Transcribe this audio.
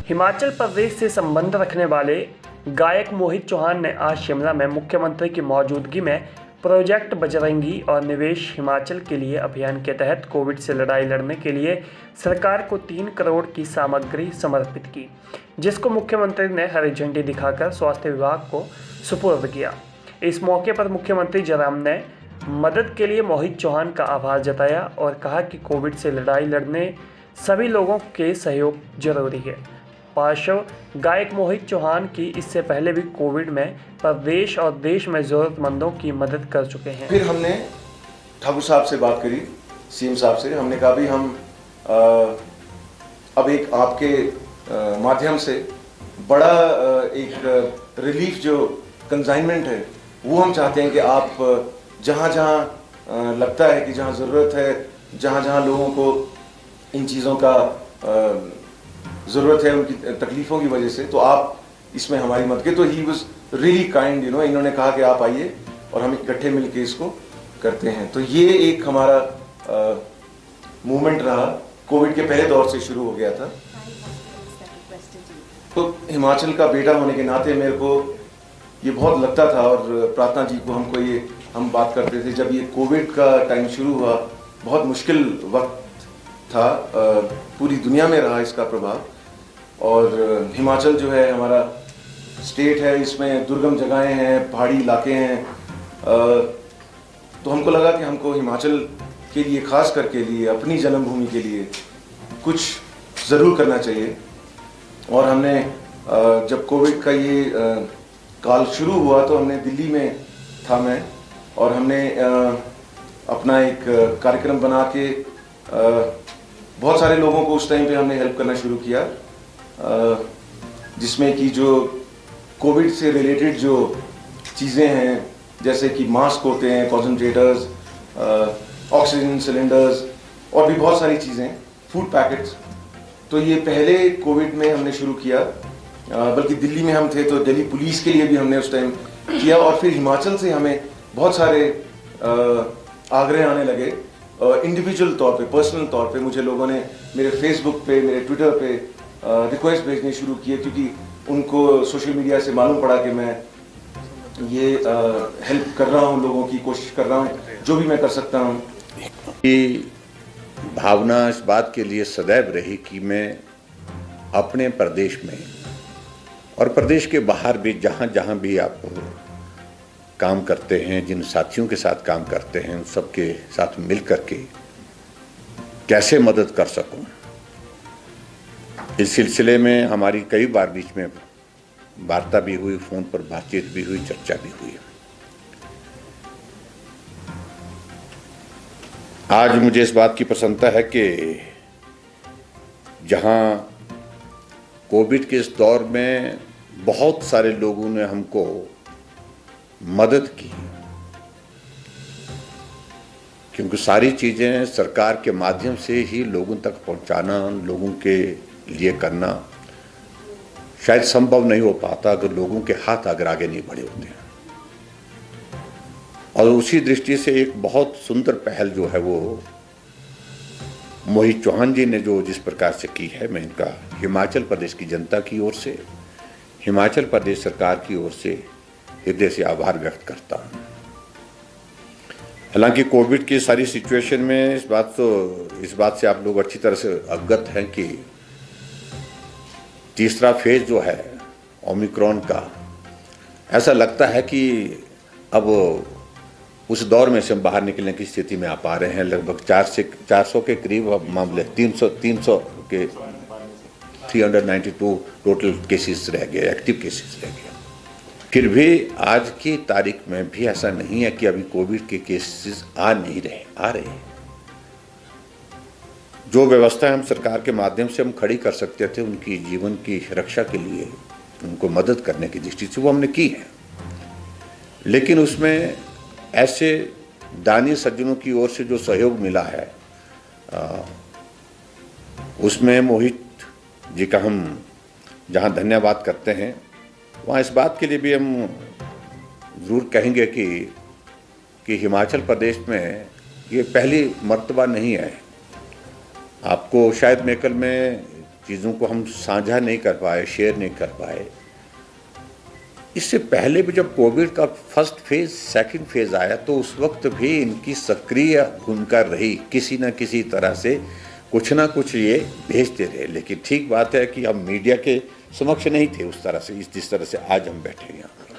हिमाचल प्रदेश से संबंध रखने वाले गायक मोहित चौहान ने आज शिमला में मुख्यमंत्री की मौजूदगी में प्रोजेक्ट बजरंगी और निवेश हिमाचल के लिए अभियान के तहत कोविड से लड़ाई लड़ने के लिए सरकार को 3 करोड़ की सामग्री समर्पित की, जिसको मुख्यमंत्री ने हरी झंडी दिखाकर स्वास्थ्य विभाग को सुपुर्द किया। इस मौके पर मुख्यमंत्री जयराम ने मदद के लिए मोहित चौहान का आभार जताया और कहा कि कोविड से लड़ाई लड़ने सभी लोगों के सहयोग जरूरी है। पार्श्व गायक मोहित चौहान की इससे पहले भी कोविड में प्रदेश और देश में जरूरतमंदों की मदद कर चुके हैं। फिर हमने ठाकुर साहब से बात करी, सीएम साहब से। हमने कहा भी हम अब एक आपके माध्यम से बड़ा एक रिलीफ जो कंसाइनमेंट है वो हम चाहते हैं कि आप जहाँ जहाँ लगता है कि जहाँ ज़रूरत है, जहाँ जहाँ लोगों को इन चीज़ों का ज़रूरत है उनकी तकलीफ़ों की वजह से, तो आप इसमें हमारी मदद के। तो ही वॉज रियली काइंड, इन्होंने कहा कि आप आइए और हम इकट्ठे मिलके इसको करते हैं। तो ये एक हमारा मूवमेंट रहा, कोविड के पहले दौर से शुरू हो गया था। तो हिमाचल का बेटा होने के नाते मेरे को ये बहुत लगता था, और प्रार्थना जी को हम बात करते थे जब ये कोविड का टाइम शुरू हुआ। बहुत मुश्किल वक्त था, पूरी दुनिया में रहा इसका प्रभाव। और हिमाचल जो है हमारा स्टेट है, इसमें दुर्गम जगहें हैं, पहाड़ी इलाके हैं, तो हमको लगा कि हमको हिमाचल के लिए, खास करके लिए, अपनी जन्मभूमि के लिए कुछ ज़रूर करना चाहिए। और हमने जब कोविड का ये काल शुरू हुआ तो हमने दिल्ली में था मैं, और हमने अपना एक कार्यक्रम बना के बहुत सारे लोगों को उस टाइम पे हमने हेल्प करना शुरू किया, जिसमें कि जो कोविड से रिलेटेड जो चीज़ें हैं, जैसे कि मास्क होते हैं, कॉन्सनट्रेटर्स, ऑक्सीजन सिलेंडर्स और भी बहुत सारी चीज़ें, फूड पैकेट्स। तो ये पहले कोविड में हमने शुरू किया, बल्कि दिल्ली में हम थे तो दिल्ली पुलिस के लिए भी हमने उस टाइम किया। और फिर हिमाचल से हमें बहुत सारे आग्रह आने लगे, इंडिविजुअल तौर पे, पर्सनल तौर पे। मुझे लोगों ने मेरे फेसबुक पे, मेरे ट्विटर पे रिक्वेस्ट भेजने शुरू किए, क्योंकि उनको सोशल मीडिया से मालूम पड़ा कि मैं ये हेल्प कर रहा हूँ, लोगों की कोशिश कर रहा हूँ, जो भी मैं कर सकता हूँ। ये भावना इस बात के लिए सदैव रही कि मैं अपने प्रदेश में और प्रदेश के बाहर भी जहाँ जहाँ भी आप काम करते हैं, जिन साथियों के साथ काम करते हैं, उन सबके साथ मिल कर के कैसे मदद कर सकूं। इस सिलसिले में हमारी कई बार बीच में वार्ता भी हुई, फ़ोन पर बातचीत भी हुई, चर्चा भी हुई। आज मुझे इस बात की प्रसन्नता है कि जहां कोविड के इस दौर में बहुत सारे लोगों ने हमको मदद की, क्योंकि सारी चीज़ें सरकार के माध्यम से ही लोगों तक पहुंचाना, लोगों के लिए करना शायद संभव नहीं हो पाता अगर लोगों के हाथ अगर आगे नहीं बढ़े होते। और उसी दृष्टि से एक बहुत सुंदर पहल जो है वो मोहित चौहान जी ने जो जिस प्रकार से की है, मैं इनका हिमाचल प्रदेश की जनता की ओर से, हिमाचल प्रदेश सरकार की ओर से हृदय से आभार व्यक्त करता हूँ। हालांकि कोविड की सारी सिचुएशन में इस बात से आप लोग अच्छी तरह से अवगत हैं कि तीसरा फेज जो है ओमिक्रॉन का, ऐसा लगता है कि अब उस दौर में से हम बाहर निकलने की स्थिति में आ पा रहे हैं। लगभग 400 के करीब अब मामले, 300 के 392 टोटल केसेस रह गए, एक्टिव केसेस रह गए। फिर भी आज की तारीख में भी ऐसा नहीं है कि अभी कोविड के केसेस आ रहे हैं। जो व्यवस्था हम सरकार के माध्यम से हम खड़ी कर सकते थे उनकी जीवन की रक्षा के लिए, उनको मदद करने की दृष्टि से, वो हमने की है। लेकिन उसमें ऐसे दानी सज्जनों की ओर से जो सहयोग मिला है, उसमें मोहित जी का हम जहां धन्यवाद करते हैं, वहाँ इस बात के लिए भी हम ज़रूर कहेंगे कि हिमाचल प्रदेश में ये पहली मर्तबा नहीं है। आपको शायद मेकल में चीज़ों को हम साझा नहीं कर पाए, शेयर नहीं कर पाए। इससे पहले भी जब कोविड का फर्स्ट फेज, सेकंड फेज आया तो उस वक्त भी इनकी सक्रिय भूमिका रही, किसी न किसी तरह से कुछ ना कुछ ये भेजते रहे। लेकिन ठीक बात है कि हम मीडिया के समक्ष नहीं थे उस तरह से, जिस तरह से आज हम बैठे हैं यहाँ।